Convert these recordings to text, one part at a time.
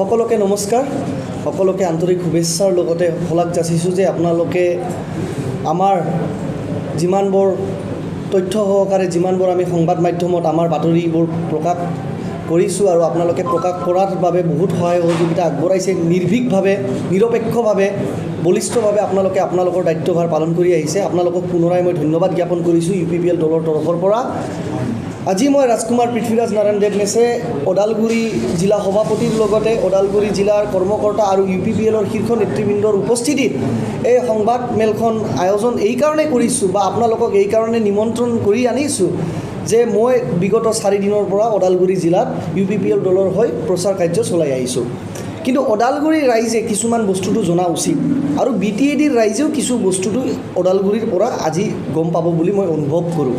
সকলোকে নমস্কাৰ সকলোকে আন্তৰিক শুভেচ্ছাৰ লগতে শলাগ যাচিছোঁ যে আপোনালোকে আমাৰ যিমানবোৰ তথ্য সহকাৰে যিমানবোৰ আমি সংবাদ মাধ্যমত আমাৰ বাতৰিবোৰ প্ৰকাশ কৰিছোঁ আৰু আপোনালোকে প্ৰকাশ কৰাৰ বাবে বহুত সহায় সহযোগিতা আগবঢ়াইছে নিৰ্ভীকভাৱে নিৰপেক্ষভাৱে বলিষ্ঠভাৱে আপোনালোকে আপোনালোকৰ দায়িত্বভাৰ পালন কৰি আহিছে আপোনালোকক পুনৰাই মই ধন্যবাদ জ্ঞাপন কৰিছোঁ UPPL দলৰ তৰফৰ পৰা আজি মই ৰাজকুমাৰ পৃথ্বীৰাজ নাৰায়ণ দেৱনেছে ওদালগুৰি জিলা সভাপতিৰ লগতে ওদালগুৰি জিলাৰ কৰ্মকৰ্তা আৰু UPPLৰ শীৰ্ষ নেতৃবৃন্দৰ উপস্থিতিত এই সংবাদ মেলখন আয়োজন এই কাৰণে কৰিছোঁ বা আপোনালোকক এই কাৰণে নিমন্ত্ৰণ কৰি আনিছোঁ যে মই বিগত 4 দিনৰ পৰা ওদালগুৰি জিলাত UPPL দলৰ হৈ প্ৰচাৰ কাৰ্য চলাই আহিছোঁ কিন্তু ওদালগুৰিৰ ৰাইজে কিছুমান বস্তুটো জনা উচিত আৰু BTADৰ ৰাইজেও কিছু বস্তুটো ওদালগুৰিৰ পৰা আজি গম পাব বুলি মই অনুভৱ কৰোঁ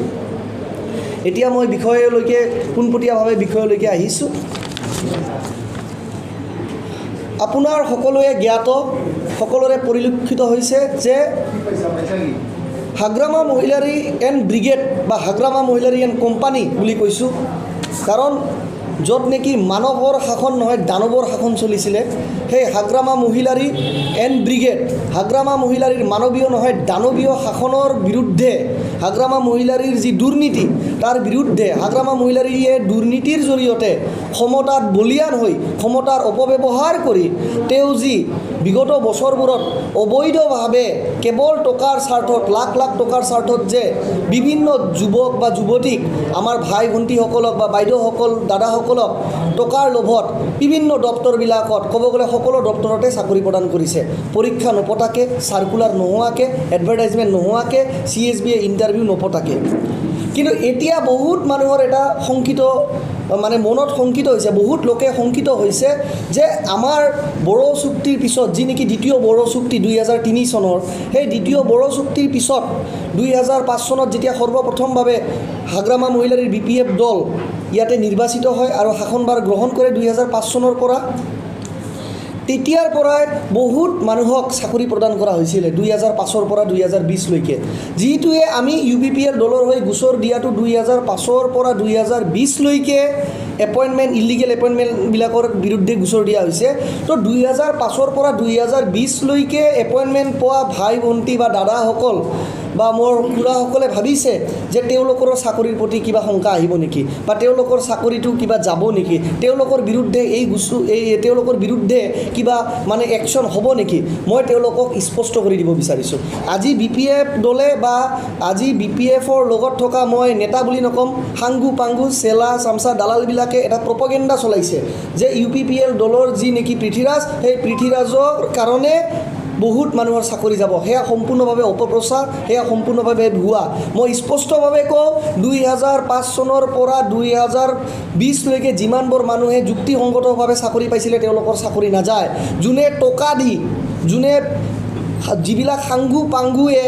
এতিয়া মই বিষয়লৈকে পোনপটীয়াভাৱে বিষয়লৈকে আহিছোঁ আপোনাৰ সকলোৱে জ্ঞাত সকলোৰে পৰিলক্ষিত হৈছে যে হাগ্ৰামা মহিলাৰী এণ্ড ব্ৰিগেড বা হাগ্ৰামা মহিলাৰী এণ্ড কোম্পানী বুলি কৈছোঁ কাৰণ য'ত নেকি মানৱৰ শাসন নহয় দানৱৰ শাসন চলিছিলে সেই হাগ্ৰামা মহিলাৰী এণ্ড ব্ৰিগেড হাগ্ৰামা মহিলাৰীৰ মানৱীয় নহয় দানৱীয় শাসনৰ বিৰুদ্ধে হাগ্ৰামা মহিলাৰীৰ যি দুৰ্নীতি তাৰ বিৰুদ্ধে হাগ্ৰামা মহিলাৰীয়ে দুৰ্নীতিৰ জৰিয়তে ক্ষমতাত বলিয়ান হৈ ক্ষমতাৰ অপব্যৱহাৰ কৰি তেওঁ যি বিগত বছৰবোৰত অবৈধভাৱে কেৱল টকাৰ স্বাৰ্থত লাখ লাখ টকাৰ স্বাৰ্থত যে বিভিন্ন যুৱক বা যুৱতীক আমাৰ ভাই ভণ্টিসকলক বা বাইদেউসকল দাদাসকলক টকাৰ লোভত বিভিন্ন দপ্তৰবিলাকত ক'ব গ'লে সকলো দপ্তৰতে চাকৰি প্ৰদান কৰিছে পৰীক্ষা নপতাকৈ চাৰ্কুলাৰ নোহোৱাকৈ এডভাৰটাইজমেণ্ট নোহোৱাকৈ CSBয়ে ইণ্টাৰভিউ নপতাকৈ কিন্তু এতিয়া বহুত মানুহৰ এটা শংকিত মানে মনত শংকিত হৈছে বহুত লোকে শংকিত হৈছে যে আমাৰ বড়ো চুক্তিৰ পিছত যি নেকি দ্বিতীয় বড়ো চুক্তি 2003 চনৰ সেই দ্বিতীয় বড়ো চুক্তিৰ পিছত 2005 চনত যেতিয়া সৰ্বপ্ৰথমভাৱে হাগ্ৰামা মহিলাৰীৰ BPF দল ইয়াতে নিৰ্বাচিত হয় আৰু শাসনভাৰ গ্ৰহণ কৰে 2005 চনৰ পৰা তেতিয়াৰ পৰাই বহুত মানুহক চাকৰি প্ৰদান কৰা হৈছিলে 2005ৰ পৰা 2020 লৈকে যিটোৱে আমি UPPL দলৰ হৈ গোচৰ দিয়াটো 2005ৰ পৰা 2020 লৈকে এপইণ্টমেণ্ট ইলিগেল এপইণ্টমেণ্টবিলাকৰ বিৰুদ্ধে গোচৰ দিয়া হৈছে তো 2005ৰ পৰা 2020 লৈকে এপইণ্টমেণ্ট পোৱা ভাই ভণ্টি বা দাদাসকল বা মোৰ খুৰাসকলে ভাবিছে যে তেওঁলোকৰ চাকৰিৰ প্ৰতি কিবা শংকা আহিব নেকি বা তেওঁলোকৰ চাকৰিটো কিবা যাব নেকি তেওঁলোকৰ বিৰুদ্ধে তেওঁলোকৰ বিৰুদ্ধে কিবা মানে একশ্যন হ'ব নেকি মই তেওঁলোকক স্পষ্ট কৰি দিব বিচাৰিছোঁ আজি BPF দলে বা আজি BPFৰ লগত থকা মই নেতা বুলি নকম হাংগু পাংগু চেলা চামচা দালালবিলাকে এটা প্ৰপগেণ্ডা চলাইছে যে UPPL দলৰ যি নেকি পৃথ্বীৰাজ সেই পৃথ্বীৰাজৰ কাৰণে বহুত মানুহৰ চাকৰি যাব সেয়া সম্পূৰ্ণভাৱে অপপ্ৰচাৰ সেয়া সম্পূৰ্ণভাৱে ভুৱা মই স্পষ্টভাৱে কওঁ 2005 চনৰ পৰা 2020 লৈকে যিমানবোৰ মানুহে যুক্তিসংগতভাৱে চাকৰি পাইছিলে তেওঁলোকৰ চাকৰি নাযায় যোনে টকা দি যোনে যিবিলাক সাংগু পাংগুৱে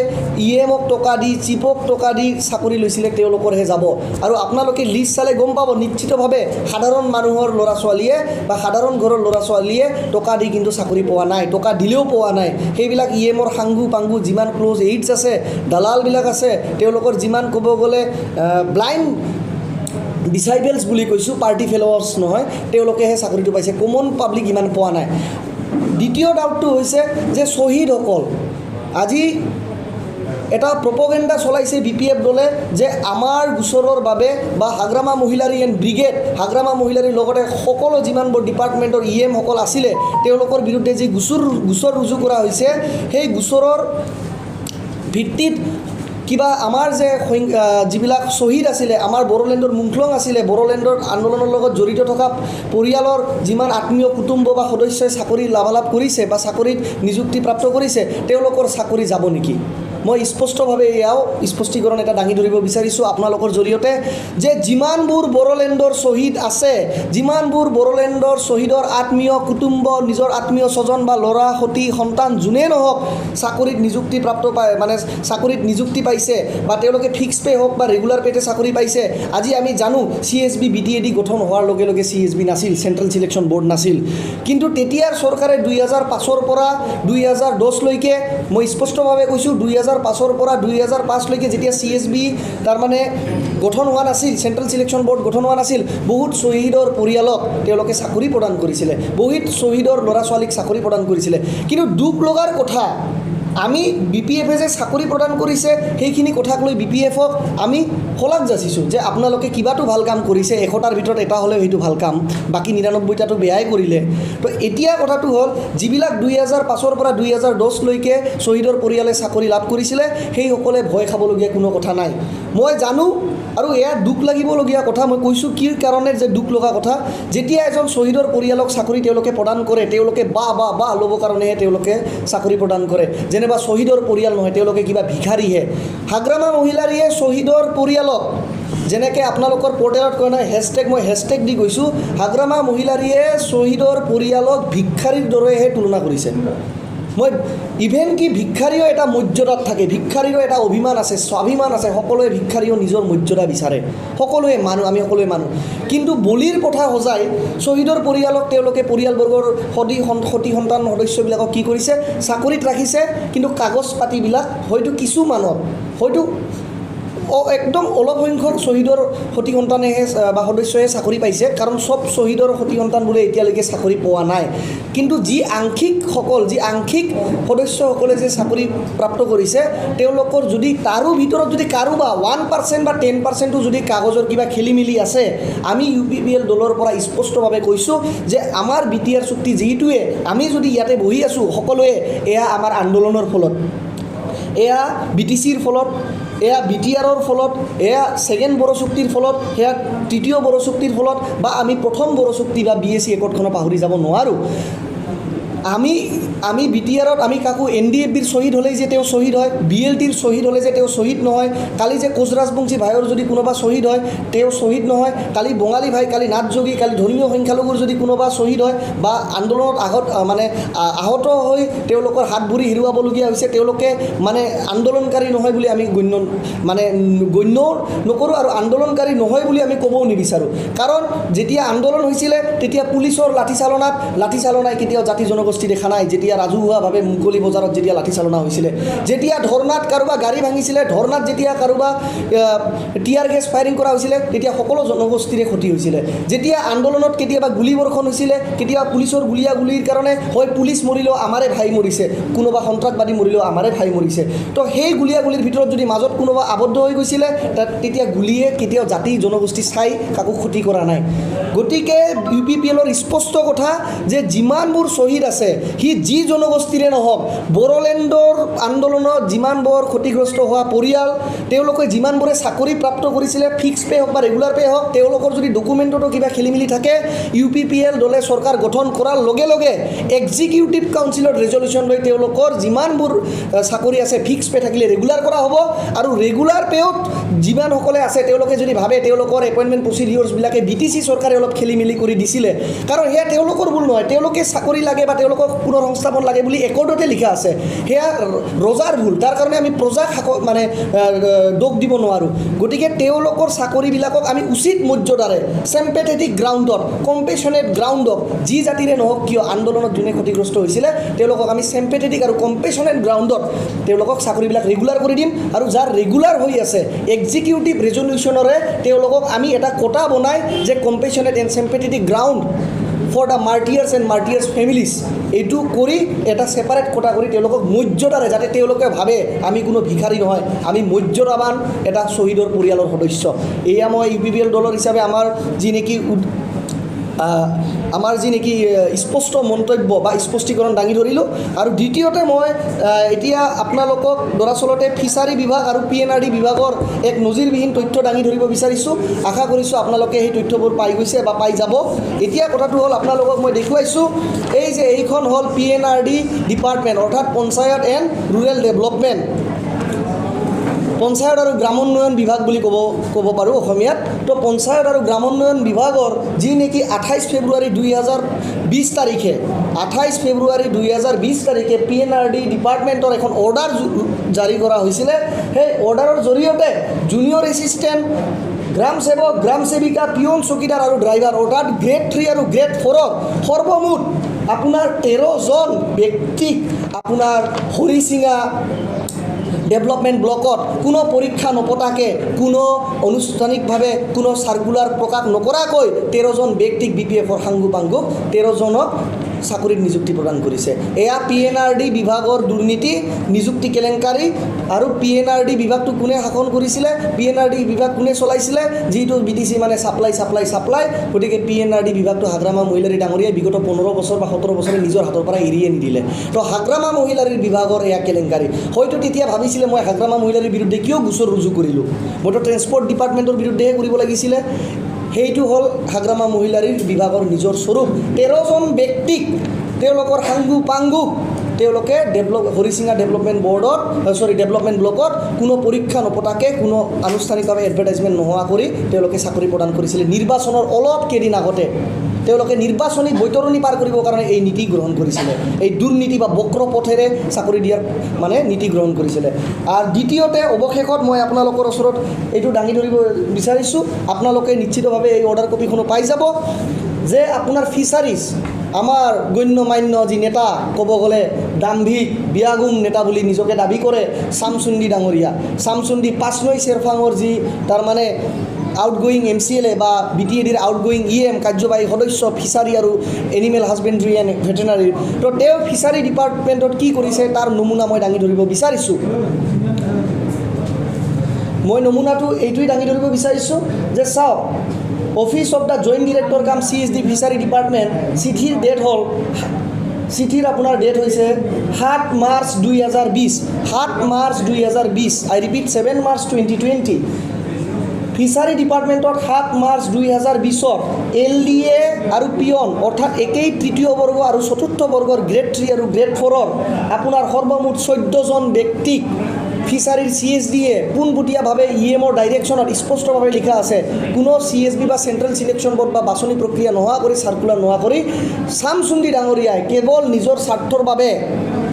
EMক টকা দি চিপক টকা দি চাকৰি লৈছিলে তেওঁলোকৰহে যাব আৰু আপোনালোকে লিষ্ট চালে গম পাব নিশ্চিতভাৱে সাধাৰণ মানুহৰ ল'ৰা ছোৱালীয়ে বা সাধাৰণ ঘৰৰ ল'ৰা ছোৱালীয়ে টকা দি কিন্তু চাকৰি পোৱা নাই টকা দিলেও পোৱা নাই সেইবিলাক EMৰ সাংগু পাংগু যিমান ক্ল'জ এইডছ আছে দালালবিলাক আছে তেওঁলোকৰ যিমান ক'ব গ'লে ব্লাইণ্ড ডিচাইবলছ বুলি কৈছোঁ পাৰ্টি ফেল'ৱাৰ্ছ নহয় তেওঁলোকেহে চাকৰিটো পাইছে কমন পাব্লিক ইমান পোৱা নাই দ্বিতীয় ডাউটটো হৈছে যে শ্বহীদসকল আজি এটা প্ৰপগেণ্ডা চলাইছে BPF দলে যে আমাৰ গোচৰৰ বাবে বা হাগ্ৰামা মহিলাৰী এণ্ড ব্ৰিগেড হাগ্ৰামা মহিলাৰীৰ লগতে সকলো যিমানবোৰ ডিপাৰ্টমেণ্টৰ EMসকল আছিলে তেওঁলোকৰ বিৰুদ্ধে যি গোচৰ ৰুজু কৰা হৈছে সেই গোচৰৰ ভিত্তিত কিবা আমাৰ যে যিবিলাক শ্বহীদ আছিলে আমাৰ বড়োলেণ্ডৰ মুংখলং আছিলে বড়োলেণ্ডৰ আন্দোলনৰ লগত জড়িত থকা পৰিয়ালৰ যিমান আত্মীয় কুটুম্ব বা সদস্যই চাকৰি লাভালাভ কৰিছে বা চাকৰিত নিযুক্তিপ্ৰাপ্ত কৰিছে তেওঁলোকৰ চাকৰি যাব নেকি মই স্পষ্টভাৱে এয়াও স্পষ্টীকৰণ এটা দাঙি ধৰিব বিচাৰিছোঁ আপোনালোকৰ জৰিয়তে যে যিমানবোৰ বড়োলেণ্ডৰ শ্বহীদ আছে যিমানবোৰ বড়োলেণ্ডৰ শ্বহীদৰ আত্মীয় কুটুম্ব নিজৰ আত্মীয় স্বজন বা ল'ৰা সতি সন্তান যোনেই নহওক চাকৰিত নিযুক্তিপ্ৰাপ্ত পায় মানে চাকৰিত নিযুক্তি পাইছে বা তেওঁলোকে ফিক্স পে হওক বা ৰেগুলাৰ পেতে চাকৰি পাইছে আজি আমি জানো CSB BTAD গঠন হোৱাৰ লগে লগে CSB নাছিল চেণ্ট্ৰেল ছিলেকশ্যন বৰ্ড নাছিল কিন্তু তেতিয়াৰ চৰকাৰে 2005ৰ পৰা 2010 লৈকে মই স্পষ্টভাৱে কৈছোঁ 2005 2005 পৰা 2005 লৈকে যেতিয়া CSB তাৰমানে গঠন হোৱা নাছিল, চেণ্ট্ৰেল চিলেকশ্যন বৰ্ড গঠন হোৱা নাছিল, বহুত শ্বহীদৰ পৰিয়ালক তেওঁলোকে চাকৰি প্ৰদান কৰিছিলে, বহুত শ্বহীদৰ ল'ৰা ছোৱালীক চাকৰি প্ৰদান কৰিছিলে। কিন্তু দুখ লগাৰ কথা, আমি BPF-এ যে চাকৰি প্ৰদান কৰিছে সেইখিনি কথাক লৈ BPF-ক আমি শলাগ যাচিছোঁ যে আপোনালোকে কিবাটো ভাল কাম কৰিছে, 100টাৰ ভিতৰত এটা হ'লেও সেইটো ভাল কাম, বাকী 99টাটো বেয়াই কৰিলে। তো এতিয়া কথাটো হ'ল যিবিলাক 2005 পৰা 2010 লৈকে শ্বহীদৰ পৰিয়ালে চাকৰি লাভ কৰিছিলে সেইসকলে ভয় খাবলগীয়া কোনো কথা নাই। মই জানো আৰু এয়া দুখ লাগিবলগীয়া কথা, মই কৈছোঁ কি কাৰণে যে দুখ লগা কথা, যেতিয়া এজন শ্বহীদৰ পৰিয়ালক চাকৰি তেওঁলোকে প্ৰদান কৰে, তেওঁলোকে বা ল'বৰ কাৰণেহে তেওঁলোকে চাকৰি প্ৰদান কৰে, যেনিবা শ্বহীদৰ পৰিয়াল নহয়, তেওঁলোকে কিবা ভিখাৰীহে। হাগ্ৰামা মহিলাৰীয়ে শ্বহীদৰ পৰিয়ালক যেনেকৈ আপোনালোকৰ পৰ্টেলত কয় নহয় মই হেছটেগ দি গৈছোঁ, হাগ্ৰামা মহিলাৰীয়ে শ্বহীদৰ পৰিয়ালক ভিক্ষাৰীৰ দৰেহে তুলনা কৰিছে। মই ইভেন কি ভিক্ষাৰীও এটা মৰ্যাদাত থাকে, ভিক্ষাৰীৰো এটা অভিমান আছে, স্বাভিমান আছে, সকলোৱে ভিক্ষাৰীও নিজৰ মৰ্যাদা বিচাৰে, সকলোৱে মানুহ, আমি সকলোৱে মানুহ। কিন্তু বলিৰ কথা সজাই শ্বহীদৰ পৰিয়ালক তেওঁলোকে পৰিয়ালবৰ্গৰ সতি সন্তান সদস্যবিলাকক কি কৰিছে, চাকৰিত ৰাখিছে, কিন্তু কাগজ পাতিবিলাক হয়তো কিছুমানত হয়তো একদম অলপ সংখ্যক শ্বহীদৰ সতি সন্তানেহে বা সদস্যহে চাকৰি পাইছে, কাৰণ চব শ্বহীদৰ সতি সন্তান বোলে এতিয়ালৈকে চাকৰি পোৱা নাই। কিন্তু যি আংশিক সদস্যসকলে যে চাকৰি প্ৰাপ্ত কৰিছে, তেওঁলোকৰ যদি তাৰো ভিতৰত যদি কাৰোবা 1% বা 10%ও যদি কাগজৰ কিবা খেলি মেলি আছে, আমি UPPL দলৰ পৰা স্পষ্টভাৱে কৈছোঁ যে আমাৰ BTR চুক্তি যিটোৱে আমি যদি ইয়াতে বহি আছোঁ সকলোৱে, এয়া আমাৰ আন্দোলনৰ ফলত, এয়া BTCৰ ফলত, এয়া BTRৰ ফলত, এয়া ছেকেণ্ড বড়ো চুক্তিৰ ফলত, সেয়া তৃতীয় বড়ো চুক্তিৰ ফলত, বা আমি প্ৰথম বড়ো চুক্তি বা BAC একৰ্ডখনো পাহৰি যাব নোৱাৰোঁ। আমি BTRত আমি কাকো NDFBৰ শ্বহীদ হ'লেই যে তেওঁ শ্বহীদ হয়, BLTৰ শ্বহীদ হ'লে যে তেওঁ শ্বহীদ নহয়, কালি যে কোচ ৰাজবংশী ভাইৰ যদি কোনোবা শ্বহীদ হয় তেওঁ শ্বহীদ নহয়, কালি বঙালী ভাই, কালি নাথযোগী, কালি ধৰ্মীয় সংখ্যালঘুৰ যদি কোনোবা শ্বহীদ হয় বা আন্দোলনত আহত হৈ তেওঁলোকৰ হাত ভৰি হেৰুৱাবলগীয়া হৈছে, তেওঁলোকে আন্দোলনকাৰী নহয় বুলি আমি গণ্য নকৰোঁ আৰু আন্দোলনকাৰী নহয় বুলি আমি ক'বও নিবিচাৰোঁ। কাৰণ যেতিয়া আন্দোলন হৈছিলে তেতিয়া পুলিচৰ লাঠিচালনাই কেতিয়াও জাতি জনগোষ্ঠী দেখা নাই। যেতিয়া ৰাজহুৱাভাৱে মুকলি বজাৰত যেতিয়া লাঠিচালনা হৈছিলে, যেতিয়া ধৰ্ণাত কাৰোবাৰ গাড়ী ভাঙিছিলে, ধৰ্ণাত যেতিয়া কাৰোবাৰ টিয়াৰ গেছ ফায়াৰিং কৰা হৈছিলে, তেতিয়া সকলো জনগোষ্ঠীৰে ক্ষতি হৈছিলে। যেতিয়া আন্দোলনত কেতিয়াবা গুলীবৰ্ষণ হৈছিলে, কেতিয়াবা পুলিচৰ গুলীৰ কাৰণে হয় পুলিচ মৰিলেও আমাৰে ভাই মৰিছে, কোনোবা সন্ত্ৰাসবাদী মৰিলেও আমাৰে ভাই মৰিছে। তো সেই গুলীৰ ভিতৰত যদি মাজত কোনোবা আবদ্ধ হৈ গৈছিলে, তেতিয়া গুলীয়ে কেতিয়াও জাতি জনগোষ্ঠী চাই কাকো ক্ষতি কৰা নাই। গতিকে UPPLৰ স্পষ্ট কথা যে যিমানবোৰ শ্বহীদ আছে, সি যি জনগোষ্ঠীৰে নহওক, বড়োলেণ্ডৰ আন্দোলনত যিমানবোৰ ক্ষতিগ্ৰস্ত হোৱা পৰিয়াল, তেওঁলোকে যিমানবোৰে চাকৰি প্ৰাপ্ত কৰিছিলে, ফিক্স পে হওক বা ৰেগুলাৰ পে হওক, তেওঁলোকৰ যদি ডকুমেণ্টতো কিবা খেলি মেলি থাকে, UPPL দলে চৰকাৰ গঠন কৰাৰ লগে লগে এক্সিকিউটিভ কাউন্সিলত ৰেজলিউশ্যন লৈ তেওঁলোকৰ যিমানবোৰ চাকৰি আছে ফিক্স পে থাকিলে ৰেগুলাৰ কৰা হ'ব। আৰু ৰেগুলাৰ পেত যিমানসকলে আছে তেওঁলোকে যদি ভাবে তেওঁলোকৰ এপইণ্টমেণ্ট প্ৰচিডিউৰ্ছবিলাকে BTC চৰকাৰে অলপ খেলি মেলি কৰি দিছিলে, কাৰণ সেয়া তেওঁলোকৰ ভুল নহয়, তেওঁলোকে চাকৰি লাগে বা তেওঁলোকক পুনৰ সংস্থাপন লাগে বুলি একৰ্ডতে লিখা আছে, সেয়া ৰজাৰ ভুল, তাৰ কাৰণে আমি প্ৰজাক দোষ দিব নোৱাৰোঁ। গতিকে তেওঁলোকৰ চাকৰিবিলাকক আমি উচিত মৰ্যাদাৰে চেম্পেথেটিক গ্ৰাউণ্ডত, কম্পেশ্যনেট গ্ৰাউণ্ডত, যি জাতিৰে নহওক কিয় আন্দোলনত যোনে ক্ষতিগ্ৰস্ত হৈছিলে তেওঁলোকক আমি চেম্পেথেটিক আৰু কম্পেশ্যনেট গ্ৰাউণ্ডত তেওঁলোকক চাকৰিবিলাক ৰেগুলাৰ কৰি দিম। আৰু যাৰ ৰেগুলাৰ হৈ আছে এক্সিকিউটিভ ৰেজলিউশ্যনৰে তেওঁলোকক আমি এটা কোটা বনাই যে compassionate and sympathetic ground for the martyrs and martyrs families, এইটো কৰি এটা ছেপাৰেট কোটা কৰি তেওঁলোকক মৰ্যাদাৰে, যাতে তেওঁলোকে ভাবে আমি কোনো ভিখাৰী নহয়, আমি মৰ্যাদাবান এটা শ্বহীদৰ পৰিয়ালৰ সদস্য। এয়া মই UPPL দলৰ হিচাপে আমাৰ যি নেকি স্পষ্ট মন্তব্য বা স্পষ্টীকৰণ দাঙি ধৰিলোঁ। আৰু দ্বিতীয়তে মই এতিয়া আপোনালোকক দৰাচলতে ফিচাৰী বিভাগ আৰু PNRD বিভাগৰ এক নজিৰবিহীন তথ্য দাঙি ধৰিব বিচাৰিছোঁ। আশা কৰিছোঁ আপোনালোকে সেই তথ্যবোৰ পাই গৈছে বা পাই যাব। এতিয়া কথাটো হ'ল আপোনালোকক মই দেখুৱাইছোঁ, এই যে এইখন হ'ল PNRD ডিপাৰ্টমেণ্ট, অৰ্থাৎ panchayat and rural development, panchayat আৰু গ্ৰামোন্নয়ন বিভাগ বুলি ক'ব পাৰোঁ অসমীয়াত। তো পঞ্চায়ত আৰু গ্ৰামোন্নয়ন বিভাগৰ যি নেকি 28 ফেব্ৰুৱাৰী 2020 তাৰিখে PNRD ডিপাৰ্টমেণ্টৰ এখন অৰ্ডাৰ জাৰি কৰা হৈছিলে। সেই অৰ্ডাৰৰ জৰিয়তে জুনিয়ৰ এছিষ্টেণ্ট, গ্ৰাম সেৱক, গ্ৰাম সেৱিকা, পিয়ন, চকীদাৰ আৰু ড্ৰাইভাৰ, অৰ্থাৎ গ্ৰেড 3 আৰু গ্ৰেড 4ৰ সৰ্বমুঠ আপোনাৰ 13জন ব্যক্তিক আপোনাৰ হৰিচিঙা, ডেভেলপমেণ্ট ব্লকত কোনো পৰীক্ষা নপতাকৈ কোনো আনুষ্ঠানিকভাৱে কোনো চাৰ্কুলাৰ প্ৰকাশ নকৰাকৈ 13জন ব্যক্তিক BPFৰ সাংগু পাংগুক 13জনক চাকৰিত নিযুক্তি প্ৰদান কৰিছে। এয়া PNRD বিভাগৰ দুৰ্নীতি, নিযুক্তি কেলেংকাৰী। আৰু PNRD বিভাগটো কোনে শাসন কৰিছিলে, PNRD বিভাগ কোনে চলাইছিলে, যিটো BTC মানে চাপ্লাই। গতিকে PNRD বিভাগটো হাগ্ৰামা মহিলাৰী ডাঙৰীয়াই বিগত 15 বছৰ বা 17 বছৰে নিজৰ হাতৰ পৰা এৰিয়ে নিদিলে। তো হাগ্ৰামা মহিলাৰীৰ বিভাগৰ এয়া কেলেংকাৰী। হয়তো তেতিয়া ভাবিছিলে মই হাগ্ৰামা মহিলাৰীৰ বিৰুদ্ধে কিয় গোচৰ ৰুজু কৰিলোঁ, মইতো ট্ৰেন্সপৰ্ট ডিপাৰ্টমেণ্টৰ বিৰুদ্ধেহে কৰিব লাগিছিলে। সেইটো হ'ল হাগ্ৰামা মহিলাৰীৰ বিভাগৰ নিজৰ স্বৰূপ। 13জন ব্যক্তিক তেওঁলোকৰ সাংগু পাংগুক তেওঁলোকে হৰিচিঙা ডেভেলপমেণ্ট ডেভেলপমেণ্ট ব্লকত কোনো পৰীক্ষা নপতাকৈ কোনো আনুষ্ঠানিকভাৱে এডভাৰটাইজমেণ্ট নোহোৱা কৰি তেওঁলোকে চাকৰি প্ৰদান কৰিছিলে। নিৰ্বাচনৰ অলপ কেইদিন আগতে তেওঁলোকে নিৰ্বাচনী বৈতৰণি পাৰ কৰিবৰ কাৰণে এই নীতি গ্ৰহণ কৰিছিলে, এই দুৰ্নীতি বা বক্ৰ পথেৰে চাকৰি দিয়াৰ মানে নীতি গ্ৰহণ কৰিছিলে। আৰু দ্বিতীয়তে অৱশেষত মই আপোনালোকৰ ওচৰত এইটো দাঙি ধৰিব বিচাৰিছোঁ, আপোনালোকে নিশ্চিতভাৱে এই অৰ্ডাৰ কপিখনো পাই যাব, যে আপোনাৰ ফিচাৰিজ আমাৰ গণ্যমান্য যি নেতা, ক'ব গ'লে দাম্ভিক বিয়াগুম নেতা বুলি নিজকে দাবী কৰে চামচুন্দি ডাঙৰীয়া। চামচুন্দি 5 নং চেৰফাঙৰ যি তাৰমানে আউটগোয়িং MCLA বা BTADৰ আউটগোয়িং EM কাৰ্যবাহী সদস্য ফিচাৰী আৰু এনিমেল হাজবেণ্ডাৰী এণ্ড ভেটেনাৰী। তো তেওঁ ফিচাৰী ডিপাৰ্টমেণ্টত কি কৰিছে তাৰ নমুনা মই দাঙি ধৰিব বিচাৰিছোঁ। মই নমুনাটো এইটোৱেই দাঙি ধৰিব বিচাৰিছোঁ যে চাওক, office of the joint director কাম CSD ফিচাৰী ডিপাৰ্টমেণ্ট, চিঠিৰ আপোনাৰ ডেট হৈছে 7 মাৰ্চ 2020। 7 মাৰ্চ 2020, আই ৰিপিট 7 মাৰ্চ 2020। ফিচাৰী ডিপাৰ্টমেণ্টত 7 মাৰ্চ 2020ত LDA আৰু পিয়ন অৰ্থাৎ একেই তৃতীয় বৰ্গ আৰু চতুৰ্থ বৰ্গৰ গ্ৰেড 3 আৰু গ্ৰেড 4ৰ আপোনাৰ সৰ্বমুঠ 14জন ব্যক্তিক ফিচাৰীৰ CSDয়ে পোনপটীয়াভাৱে EMৰ ডাইৰেকশ্যনত স্পষ্টভাৱে লিখা আছে, কোনো CSB বা চেণ্ট্ৰেল চিলেকশ্যন বৰ্ড বা বাছনি প্ৰক্ৰিয়া নোহোৱা কৰি, চাৰ্কুলাৰ নোহোৱা কৰি চামচুন্দি ডাঙৰীয়াই কেৱল নিজৰ স্বাৰ্থৰ বাবে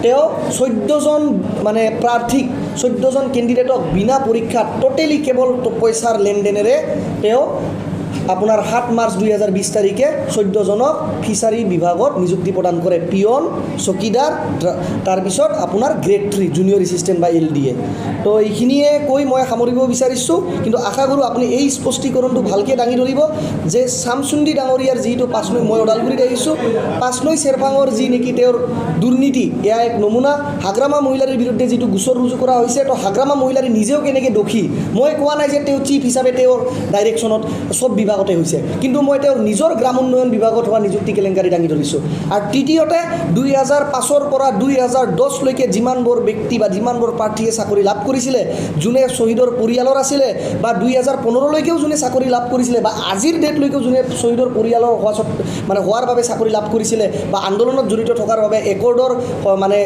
তেওঁ 14জন মানে প্ৰাৰ্থীক, 14জন কেণ্ডিডেটক বিনা পৰীক্ষাত টোটেলি কেৱল পইচাৰ লেনদেনেৰে তেওঁ আপোনাৰ 7 মাৰ্চ 2020 তাৰিখে 14জনক ফিচাৰী বিভাগত নিযুক্তি প্ৰদান কৰে, পিয়ন, চকীদাৰ, তাৰপিছত আপোনাৰ গ্ৰেড 3 জুনিয়ৰ এছিষ্টেণ্ট বা LDA। তো এইখিনিয়ে কৈ মই সামৰিব বিচাৰিছোঁ, কিন্তু আশা কৰোঁ আপুনি এই স্পষ্টীকৰণটো ভালকৈ দাঙি ধৰিব যে চামচুন্দি ডাঙৰীয়াৰ যিটো 5 নং, মই ওদালগুৰিত আহিছোঁ, 5 নং চেৰফাঙৰ যি নেকি তেওঁৰ দুৰ্নীতি, এয়া এক নমুনা। হাগ্ৰামা মহিলাৰীৰ বিৰুদ্ধে যিটো গোচৰ ৰুজু কৰা হৈছে, তো হাগ্ৰামা মহিলাৰী নিজেও কেনেকৈ দোষী, মই কোৱা নাই যে তেওঁ চিফ হিচাপে তেওঁৰ ডাইৰেকশ্যনত চব বিভাগতে হৈছে, কিন্তু মই তেওঁৰ নিজৰ গ্ৰাম উন্নয়ন বিভাগত হোৱা নিযুক্তি কেলেংকাৰী দাঙি ধৰিছোঁ। আৰু তৃতীয়তে 2005ৰ পৰা 2010লৈকে যিমানবোৰ ব্যক্তি বা যিমানবোৰ প্ৰাৰ্থীয়ে চাকৰি লাভ কৰিছিলে, যোনে শ্বহীদৰ পৰিয়ালৰ আছিলে, বা 2015লৈকেও যোনে চাকৰি লাভ কৰিছিলে, বা আজিৰ ডেটলৈকেও যোনে শ্বহীদৰ পৰিয়ালৰ হোৱাৰ বাবে চাকৰি লাভ কৰিছিলে, বা আন্দোলনত জড়িত থকাৰ বাবে একৰ্ডৰ মানে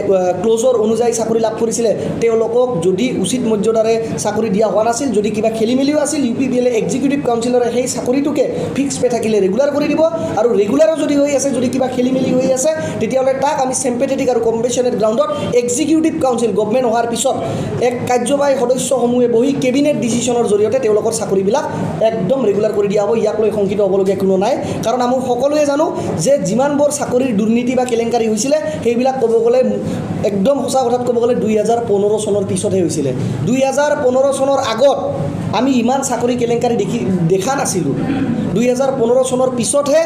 ক্লজৰ অনুযায়ী চাকৰি লাভ কৰিছিলে, তেওঁলোকক যদি উচিত মৰ্যাদাৰে চাকৰি দিয়া হোৱা নাছিল, যদি কিবা খেলি মেলিও আছিল, UPPL এক্সিকিউটিভ কাউন্সিলৰে সেই চাকৰিটোকে ফিক্স পে থাকিলে ৰেগুলাৰ কৰি দিব, আৰু ৰেগুলাৰো যদি হৈ আছে, যদি কিবা খেলি মেলি হৈ আছে, তেতিয়াহ'লে তাক আমি চেম্পেথেটিক আৰু কম্পেশ্যনেট গ্ৰাউণ্ডত এক্সিকিউটিভ কাউন্সিল গভৰ্ণমেণ্ট হোৱাৰ পিছত এক কাৰ্যবাহী সদস্যসমূহে বহি কেবিনেট ডিচিশ্যনৰ জৰিয়তে তেওঁলোকৰ চাকৰিবিলাক একদম ৰেগুলাৰ কৰি দিয়া হ'ব। ইয়াক লৈ শংকিত হ'বলগীয়া কোনো নাই, কাৰণ আমি সকলোৱে জানো যে যিমানবোৰ চাকৰিৰ দুৰ্নীতি বা কেলেংকাৰী হৈছিলে, সেইবিলাক ক'ব গ'লে একদম সঁচা কথাত ক'ব গ'লে 2015 চনৰ পিছতহে হৈছিলে। 2015 চনৰ আগত আমি ইমান চাকৰি কেলেংকাৰী দেখা নাছিলোঁ। 2015 চনৰ পিছতহে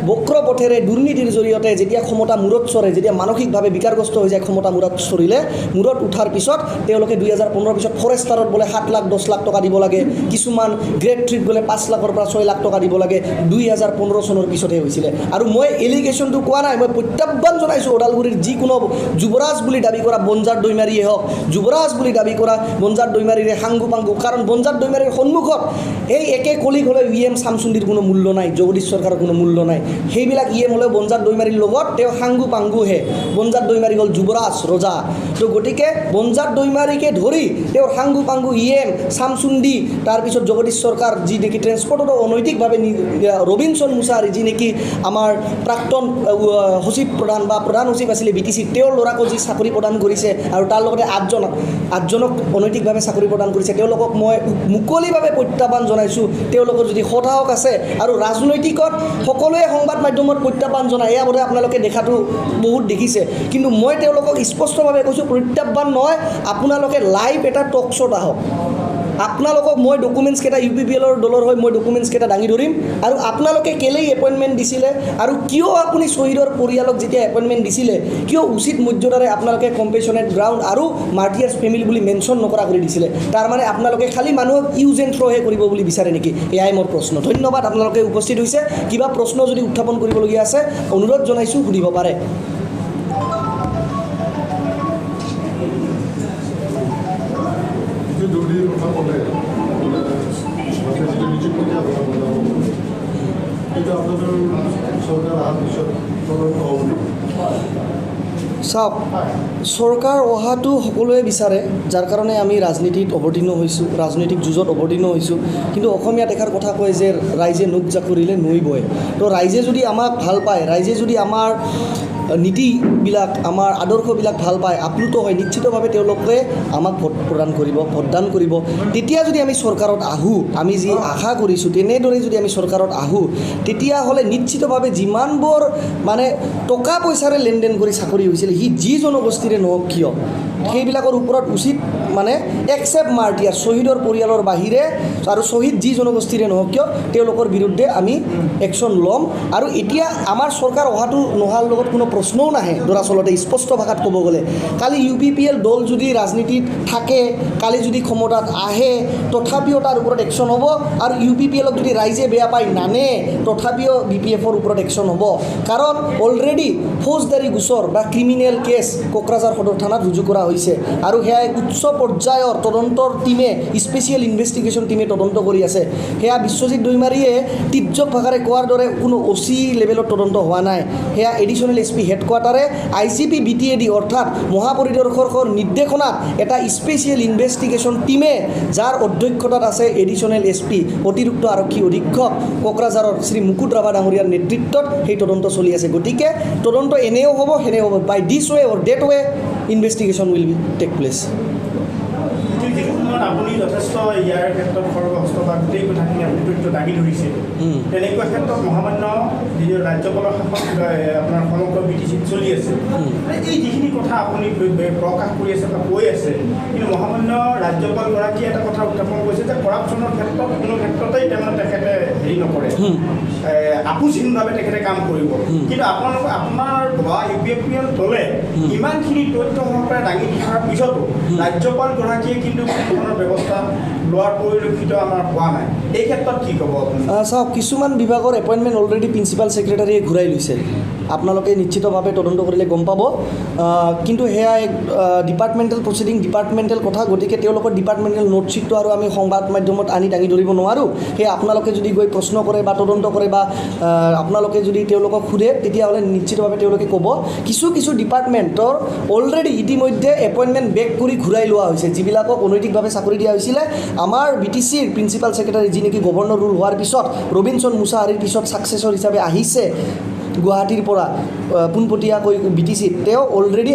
বক্ৰ পথেৰে দুৰ্নীতিৰ জৰিয়তে যেতিয়া ক্ষমতা মূৰত চৰে, যেতিয়া মানসিকভাৱে বিকাৰগ্ৰস্ত হৈ যায়, ক্ষমতা মূৰত চৰিলে, মূৰত উঠাৰ পিছত তেওঁলোকে 2015 পিছত ফৰেষ্টাৰত বোলে 7 লাখ 10 লাখ টকা দিব লাগে, কিছুমান গ্ৰেড 3ত বোলে 5 লাখৰ পৰা 6 লাখ টকা দিব লাগে। 2015 চনৰ পিছতহে হৈছিলে। আৰু মই এলিগেশ্যনটো কোৱা নাই, মই প্ৰত্যাহ্বান জনাইছোঁ ওদালগুৰিৰ যিকোনো যুৱৰাজ বুলি দাবী কৰা বনজাৰ দৈমাৰীয়ে হওক, যুৱৰাজ বুলি দাবী কৰা বনজাৰ দৈমাৰীৰে সাংগু পাংগু, কাৰণ বনজাৰ দৈমাৰীৰ সন্মুখত এই একে কলিগ হ'লেও EM চামচুন্দিৰ কোনো মূল্য নাই, জগদীশ চৰকাৰৰ কোনো মূল্য নাই। সেইবিলাক EM হ'লেও বনজাৰ দৈমাৰীৰ লগত তেওঁ সাংগু পাংগুহে। বনজাৰ দৈমাৰী হ'ল যুৱৰাজ ৰজা। তো গতিকে বনজাৰ দৈমাৰীকে ধৰি তেওঁৰ সাংগু পাংগু EM চামচুন্দি, তাৰপিছত জগদীশ চৰকাৰ যি নেকি ট্ৰেন্সপৰ্টতো অনৈতিকভাৱে ৰবিনসন মুছাহাৰী যি নেকি আমাৰ প্ৰাক্তন সচিব প্ৰধান বা প্ৰধান সচিব আছিলে BTC তেওঁৰ ল'ৰাকো যি চাকৰি প্ৰদান কৰিছে আৰু তাৰ লগতে আঠজনক অনৈতিকভাৱে চাকৰি প্ৰদান কৰিছে তেওঁলোকক মই মুকলিভাৱে প্ৰত্যাহ্বান জনাইছোঁ তেওঁলোকৰ যদি সৎসাহস আছে আৰু ৰাজনৈতিকত সকলোৱে সংবাদ মাধ্যমত প্ৰত্যাহ্বান জনায় এয়া বোধহয় আপোনালোকে দেখাটো বহুত দেখিছে কিন্তু মই তেওঁলোকক স্পষ্টভাৱে কৈছোঁ প্ৰত্যাহ্বান নহয় আপোনালোকে লাইভ এটা টক শ্ব'ত আহক আপোনালোকক মই ডকুমেণ্টছকেইটা UPPLৰ দলৰ হৈ মই ডকুমেণ্টছকেইটা দাঙি ধৰিম আৰু আপোনালোকে কেলেই এপইণ্টমেণ্ট দিছিলে আৰু কিয় আপুনি শ্বহীদৰ পৰিয়ালক যেতিয়া এপইণ্টমেণ্ট দিছিলে কিয় উচিত মৰ্যাদাৰে আপোনালোকে কম্পেশ্যনেট গ্ৰাউণ্ড আৰু মাৰ্টিয়াৰ্ছ ফেমিলি বুলি মেনশ্যন নকৰা কৰি দিছিলে তাৰমানে আপোনালোকে খালী মানুহক ইউজ এণ্ড থ্ৰ'হে কৰিব বুলি বিচাৰে নেকি এয়াই মোৰ প্ৰশ্ন ধন্যবাদ আপোনালোকে উপস্থিত হৈছে কিবা প্ৰশ্ন যদি উত্থাপন কৰিবলগীয়া আছে অনুৰোধ জনাইছোঁ সুধিব পাৰে চাওক চৰকাৰ অহাটো সকলোৱে বিচাৰে যাৰ কাৰণে আমি ৰাজনীতিত অৱতীৰ্ণ হৈছোঁ ৰাজনৈতিক যুঁজত অৱতীৰ্ণ হৈছোঁ কিন্তু অসমীয়া দেখাৰ কথা কয় যে ৰাইজে নোক জাকুৰিলে নৈ বয় তো ৰাইজে যদি আমাক ভাল পায় ৰাইজে যদি আমাৰ নীতিবিলাক আমাৰ আদৰ্শবিলাক ভাল পায় আপ্লুত হয় নিশ্চিতভাৱে তেওঁলোকে আমাক ভোট প্ৰদান কৰিব ভোটদান কৰিব তেতিয়া যদি আমি চৰকাৰত আহোঁ আমি যি আশা কৰিছোঁ তেনেদৰে যদি আমি চৰকাৰত আহোঁ তেতিয়াহ'লে নিশ্চিতভাৱে যিমানবোৰ মানে টকা পইচাৰে লেনদেন কৰি চাকৰি হৈছিল সি যি জনগোষ্ঠীৰে নহওক কিয় সেইবিলাকৰ ওপৰত উচিত মানে একচেপ্ট মাৰ্টিয়াৰ শ্বহীদৰ পৰিয়ালৰ বাহিৰে আৰু শ্বহীদ যি জনগোষ্ঠীৰে নহওক কিয় তেওঁলোকৰ বিৰুদ্ধে আমি একশ্যন ল'ম আৰু এতিয়া আমাৰ চৰকাৰ অহাটো নোহোৱাৰ লগত কোনো প্ৰশ্নও নাহে দৰাচলতে স্পষ্ট ভাষাত ক'ব গ'লে কালি UPPL দল যদি ৰাজনীতিত থাকে কালি যদি ক্ষমতাত আহে তথাপিও তাৰ ওপৰত একশ্যন হ'ব আৰু UPPLক যদি ৰাইজে বেয়া পায় নানে তথাপিও BPFৰ ওপৰত একশ্যন হ'ব কাৰণ অলৰেডি ফৌজদাৰী গোচৰ বা ক্ৰিমিনেল কেছ কোকৰাঝাৰ সদৰ থানাত ৰুজু কৰা হৈছে আৰু সেয়া উচ্চ পৰ্যায়ৰ তদন্তৰ টীমে স্পেচিয়েল ইনভেষ্টিগেশ্যন টীমে তদন্ত কৰি আছে সেয়া বিশ্বজিৎ দৈমাৰীয়ে তীৰ্যক ভাষাৰে কোৱাৰ দৰে কোনো OC লেভেলত তদন্ত হোৱা নাই সেয়া এডিশ্যনেল SP হেডকোৱাৰ্টাৰে IGP BTAD অৰ্থাৎ মহাপৰিদৰ্শকৰ নিৰ্দেশনাত এটা স্পেচিয়েল ইনভেষ্টিগেশ্যন টীমে যাৰ অধ্যক্ষতাত আছে এডিশ্যনেল SP অতিৰিক্ত আৰক্ষী অধীক্ষক কোকৰাঝাৰৰ শ্ৰী মুকুট ৰাভা ডাঙৰীয়াৰ নেতৃত্বত সেই তদন্ত চলি আছে গতিকে তদন্ত এনেও হ'ব সেনেও হ'ব by this way or that way investigation will be take place আপুনি যথেষ্ট ইয়াৰ ক্ষেত্ৰত সৰ্বহস্ত বা গোটেই কথাখিনি আপুনি তথ্য দাঙি ধৰিছে তেনেকুৱা ক্ষেত্ৰত মহামান্য যি ৰাজ্যপালৰ শাসন আপোনাৰ সমগ্ৰ BTCত চলি আছে এই যিখিনি কথা আপুনি প্ৰকাশ কৰি আছে বা কৈ আছে কিন্তু মহামান্য ৰাজ্যপালগৰাকীয়ে এটা কথা উত্থাপন কৰিছে যে কৰাপশ্যনৰ ক্ষেত্ৰত কোনো ক্ষেত্ৰতেই তাৰমানে তেখেতে হেৰি নকৰে আপোচহীনভাৱে তেখেতে কাম কৰিব কিন্তু আপোনাৰ বা UPPL দলে ইমানখিনি তথ্য সহকাৰে দাঙি ধৰাৰ পিছতো ৰাজ্যপালগৰাকীয়ে কিন্তু ব্যৱস্থা লোৱাৰ পৰিলক্ষিত আমাৰ হোৱা নাই এই ক্ষেত্ৰত কি ক'ব আপুনি চাওক কিছুমান বিভাগৰ এপইণ্টমেণ্ট অলৰেডি প্ৰিন্সিপাল ছেক্ৰেটাৰীয়ে ঘূৰাই লৈছে আপোনালোকে নিশ্চিতভাৱে তদন্ত কৰিলে গম পাব কিন্তু সেয়া এক ডিপাৰ্টমেণ্টেল প্ৰচিডিং ডিপাৰ্টমেণ্টেল কথা গতিকে তেওঁলোকৰ ডিপাৰ্টমেণ্টেল নোটশ্বিটটো আৰু আমি সংবাদ মাধ্যমত আনি দাঙি ধৰিব নোৱাৰোঁ সেয়ে আপোনালোকে যদি গৈ প্ৰশ্ন কৰে বা তদন্ত কৰে বা আপোনালোকে যদি তেওঁলোকক সোধে তেতিয়াহ'লে নিশ্চিতভাৱে তেওঁলোকে ক'ব কিছু ডিপাৰ্টমেণ্টৰ অলৰেডি ইতিমধ্যে এপইণ্টমেণ্ট বেক কৰি ঘূৰাই লোৱা হৈছে যিবিলাকক অনৈতিকভাৱে চাকৰি দিয়া হৈছিলে আমাৰ BTCৰ প্ৰিন্সিপাল ছেক্ৰেটাৰী যি নেকি গভৰ্ণৰ ৰুল হোৱাৰ পিছত ৰবিনসন মুছাহাৰীৰ পিছত ছাকচেছৰ হিচাপে আহিছে গুৱাহাটীৰ পৰা পোনপটীয়াকৈ BTCত তেওঁ অলৰেডি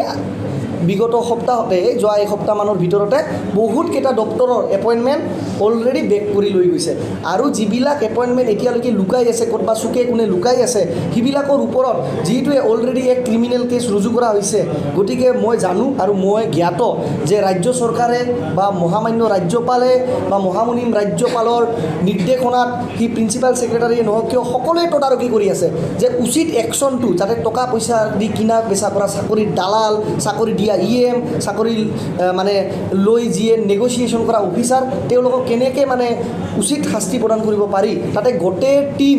বিগত সপ্তাহতে যোৱা এসপ্তাহমানৰ ভিতৰতে বহুতকেইটা ডক্টৰৰ এপইণ্টমেণ্ট অলৰেডি বেক কৰি লৈ গৈছে আৰু যিবিলাক এপইণ্টমেণ্ট এতিয়ালৈকে লুকাই আছে ক'ৰবা চুকে কোণে লুকাই আছে সেইবিলাকৰ ওপৰত যিটোৱে অলৰেডি এক ক্ৰিমিনেল কেছ ৰুজু কৰা হৈছে গতিকে মই জানো আৰু মই জ্ঞাত যে ৰাজ্য চৰকাৰে বা মহামান্য ৰাজ্যপালে বা মহামহিম ৰাজ্যপালৰ নিৰ্দেশনাত সি প্ৰিন্সিপাল ছেক্ৰেটাৰীয়ে নহওক কিয় সকলোৱে তদাৰকী কৰি আছে যে উচিত একশ্যনটো যাতে টকা পইচা দি কিনা বেচা কৰা চাকৰিৰ দালাল চাকৰি দিয়া EM চাকৰি মানে লৈ যিয়ে নেগচিয়েশ্যন কৰা অফিচাৰ তেওঁলোকক কেনেকৈ মানে উচিত শাস্তি প্ৰদান কৰিব পাৰি তাতে গোটেই টীম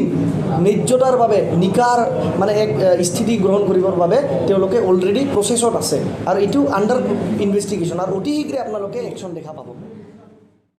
ন্যায্যতাৰ বাবে নিকাৰ মানে এক স্থিতি গ্ৰহণ কৰিবৰ বাবে তেওঁলোকে অলৰেডি প্ৰচেছত আছে আৰু এইটো আণ্ডাৰ ইনভেষ্টিগেশ্যন আৰু অতি শীঘ্ৰে আপোনালোকে একশ্যন দেখা পাব